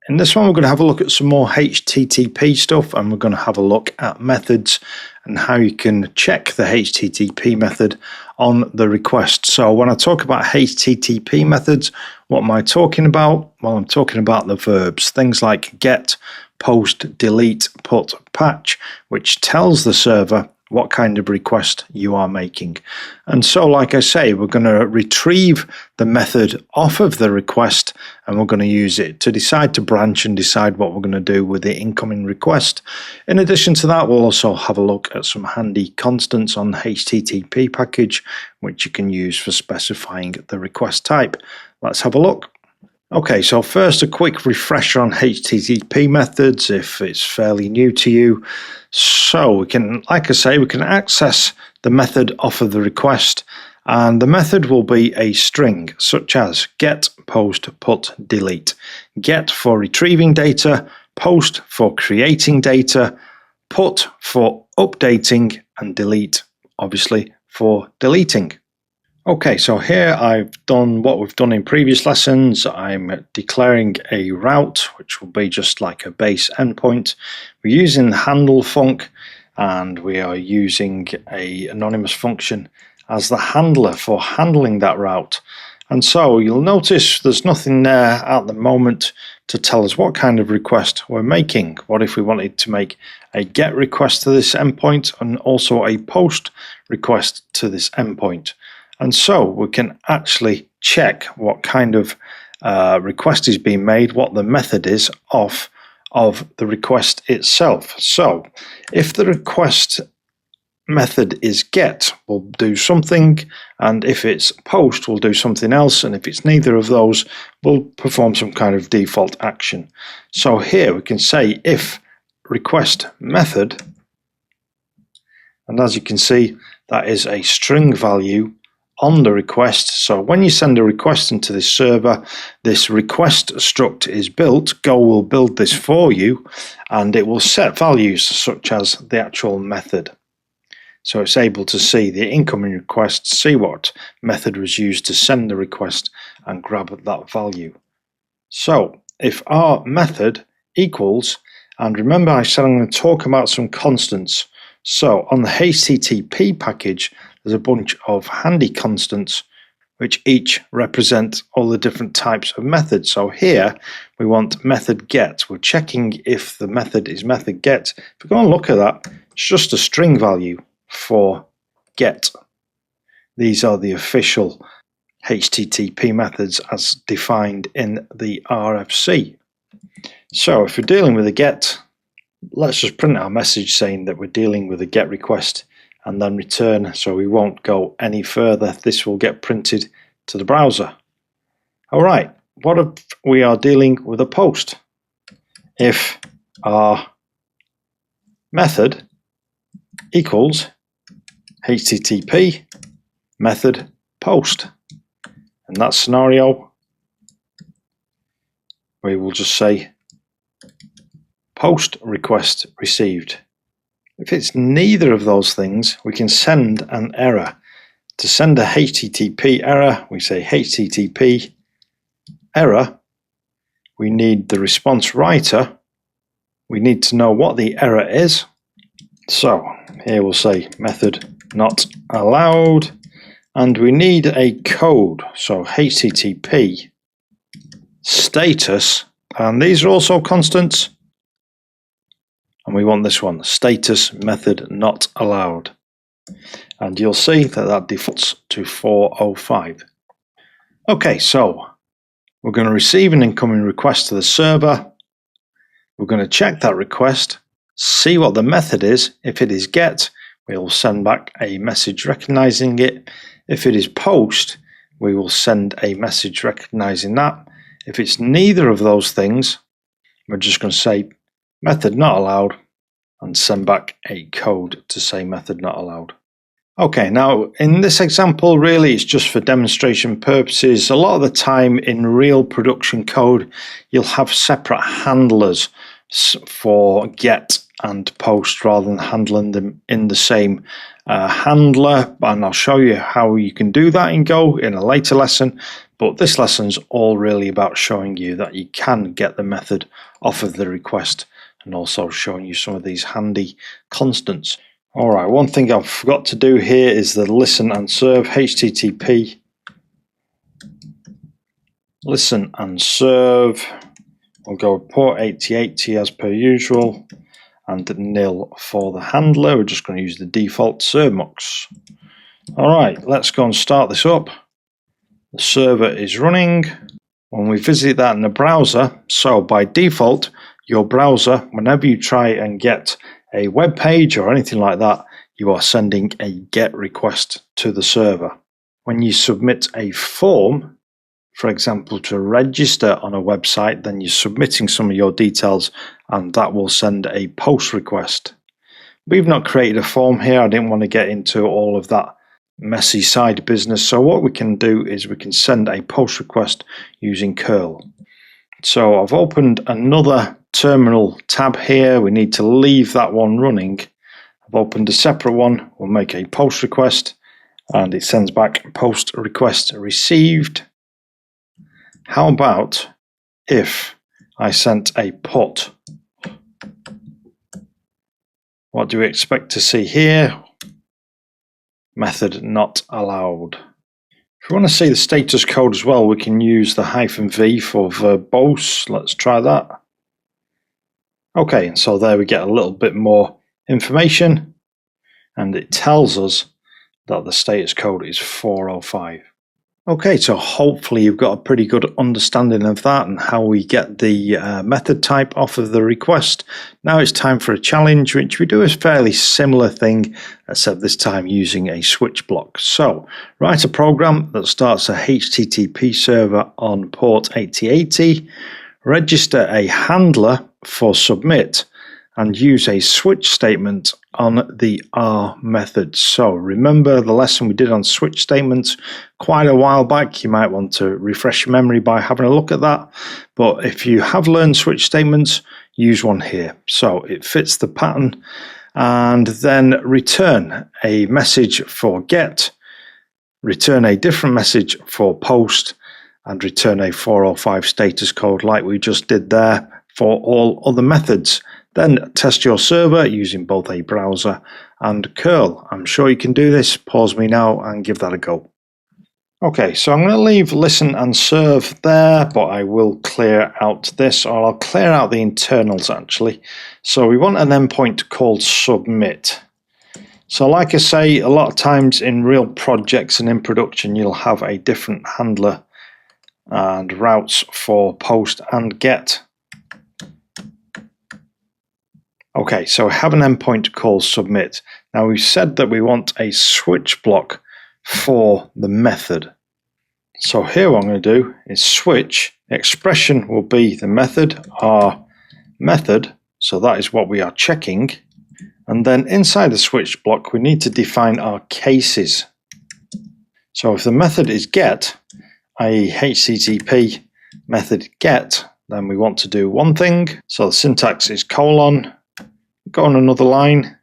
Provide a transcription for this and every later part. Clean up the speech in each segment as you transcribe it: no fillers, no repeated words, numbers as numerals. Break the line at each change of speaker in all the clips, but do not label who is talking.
In this one, we're going to have a look at some more HTTP stuff, and we're going to have a look at methods and how you can check the HTTP method on the request. So when I talk about HTTP methods, what am I talking about? Well, I'm talking about the verbs, things like get, post, delete, put, patch, which tells the server what kind of request you are making. And so, like I say, we're going to retrieve the method off of the request, and we're going to use it to decide to branch and decide what we're going to do with the incoming request. In addition to that, we'll also have a look at some handy constants on the HTTP package, which you can use for specifying the request type. Let's have a look. Okay, so first a quick refresher on HTTP methods if it's fairly new to you. So we can, like I say, we can access the method off of the request, and the method will be a string such as get, post, put, delete. Get for retrieving data, post for creating data, put for updating, and delete obviously for deleting. Okay, so here I've done what we've done in previous lessons. I'm declaring a route, which will be just like a base endpoint. We're using the handle func, and we are using a anonymous function as the handler for handling that route. And so you'll notice there's nothing there at the moment to tell us what kind of request we're making. What if we wanted to make a get request to this endpoint and also a post request to this endpoint? And so we can actually check what kind of request is being made, what the method is of the request itself. So if the request method is get, we'll do something, and if it's post, we'll do something else, and if it's neither of those, we'll perform some kind of default action. So here we can say if request method, and as you can see, that is a string value on the request. So when you send a request into this server, this request struct is built. Go will build this for you, and it will set values such as the actual method. So it's able to see the incoming request, see what method was used to send the request, and grab that value. So if r.Method equals, and remember I said I'm going to talk about some constants. So on the HTTP package, there's a bunch of handy constants which each represent all the different types of methods. So here we want method get. We're checking if the method is method get. If we go and look at that, it's just a string value for get. These are the official HTTP methods as defined in the RFC. So if we're dealing with a get, let's just print our message saying that we're dealing with a get request and then return, so we won't go any further. This will get printed to the browser. All right, what if we are dealing with a post? If our method equals http method post, in that scenario, we will just say post request received. If it's neither of those things, we can send an error. To send a HTTP error, we say http error. We need the response writer. We need to know what the error is. So here we'll say method not allowed, and we need a code. So http status, and these are also constants. And we want this one, status method not allowed. And you'll see that that defaults to 405. Okay, so we're going to receive an incoming request to the server. We're going to check that request, see what the method is. If it is get, we'll send back a message recognizing it. If it is post, we will send a message recognizing that. If it's neither of those things, we're just going to say method not allowed and send back a code to say method not allowed. Okay, now in this example, really it's just for demonstration purposes. A lot of the time in real production code, you'll have separate handlers for get and post rather than handling them in the same handler. And I'll show you how you can do that in Go in a later lesson. But this lesson's all really about showing you that you can get the method off of the request, and also showing you some of these handy constants. All right, one thing I forgot to do here is the listen and serve. http listen and serve. We'll go with port 8080 as per usual, and nil for the handler. We're just going to use the default servmux. All right, let's go and start this up. The server is running. When we visit that in the browser, so by default, your browser, whenever you try and get a web page or anything like that, you are sending a GET request to the server. When you submit a form, for example, to register on a website, then you're submitting some of your details, and that will send a POST request. We've not created a form here. I didn't want to get into all of that messy side business. So what we can do is we can send a POST request using curl. So I've opened another terminal tab here. We need to leave that one running. I've opened a separate one. We'll make a POST request, and it sends back POST request received. How about if I sent a put? What do we expect to see here? Method not allowed. If we want to see the status code as well, we can use the -v for verbose. Let's try that. Okay, and so there we get a little bit more information, and it tells us that the status code is 405. Okay, so hopefully you've got a pretty good understanding of that and how we get the method type off of the request. Now it's time for a challenge, which we do a fairly similar thing, except this time using a switch block. So write a program that starts a HTTP server on port 8080, register a handler for submit, and use a switch statement on the r.Method. So remember the lesson we did on switch statements quite a while back. You might want to refresh your memory by having a look at that. But if you have learned switch statements, use one here. So it fits the pattern. And then return a message for get, return a different message for post, and return a 405 status code like we just did there for all other methods. Then test your server using both a browser and curl. I'm sure you can do this. Pause me now and give that a go. Okay, so I'm going to leave listen and serve there, but I will clear out this, or I'll clear out the internals actually. So we want an endpoint called submit. So like I say, a lot of times in real projects and in production, you'll have a different handler and routes for post and get. Okay, so I have an endpoint called submit. Now we've said that we want a switch block for the method. So here what I'm going to do is switch. The expression will be the method, r.Method. So that is what we are checking. And then inside the switch block, we need to define our cases. So if the method is get, i.e. http method get, then we want to do one thing. So the syntax is colon. Go on another line,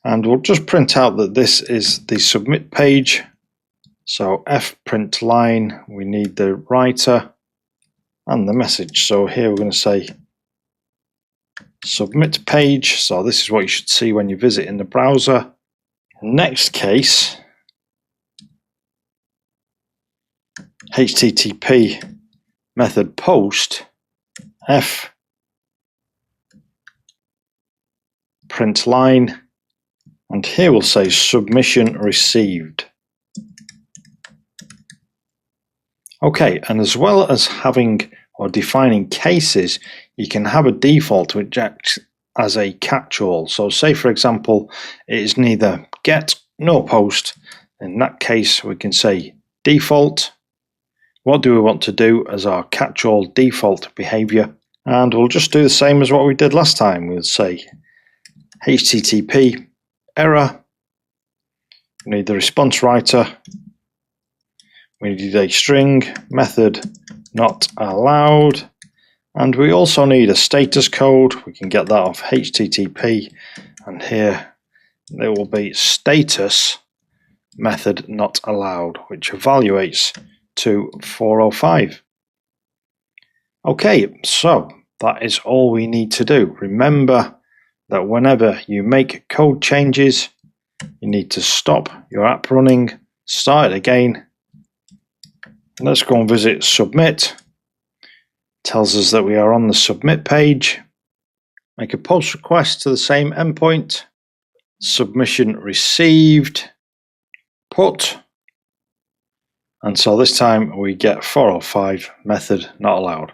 and we'll just print out that this is the submit page. So f print line, we need the writer and the message. So here we're going to say submit page. So this is what you should see when you visit in the browser. Next case, http method post f print line, and here we'll say submission received. Okay, and as well as having or defining cases, you can have a default which acts as a catch-all. So say for example it is neither get nor post. In that case we can say default. What do we want to do as our catch-all default behavior? And we'll just do the same as what we did last time. We'll say http.Error. We need the response writer. We need a string method not allowed, And we also need a status code. We can get that off HTTP, and here there will be status method not allowed, which evaluates to 405. Okay, so that is all we need to do. Remember that whenever you make code changes, you need to stop your app running, start it again. Let's go and visit submit. Tells us that we are on the submit page. Make a post request to the same endpoint. Submission received. Put. And so this time we get 405 method not allowed.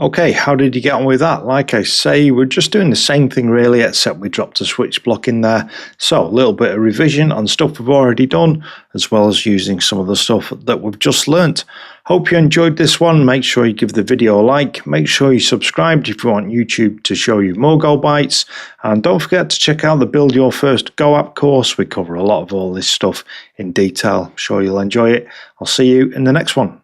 Okay, how did you get on with that? Like I say, we're just doing the same thing really, except we dropped a switch block in there. So a little bit of revision on stuff we've already done, as well as using some of the stuff that we've just learnt. Hope you enjoyed this one. Make sure you give the video a like. Make sure you subscribed if you want YouTube to show you more Go Bytes. And don't forget to check out the Build Your First Go app course. We cover a lot of all this stuff in detail. I'm sure you'll enjoy it. I'll see you in the next one.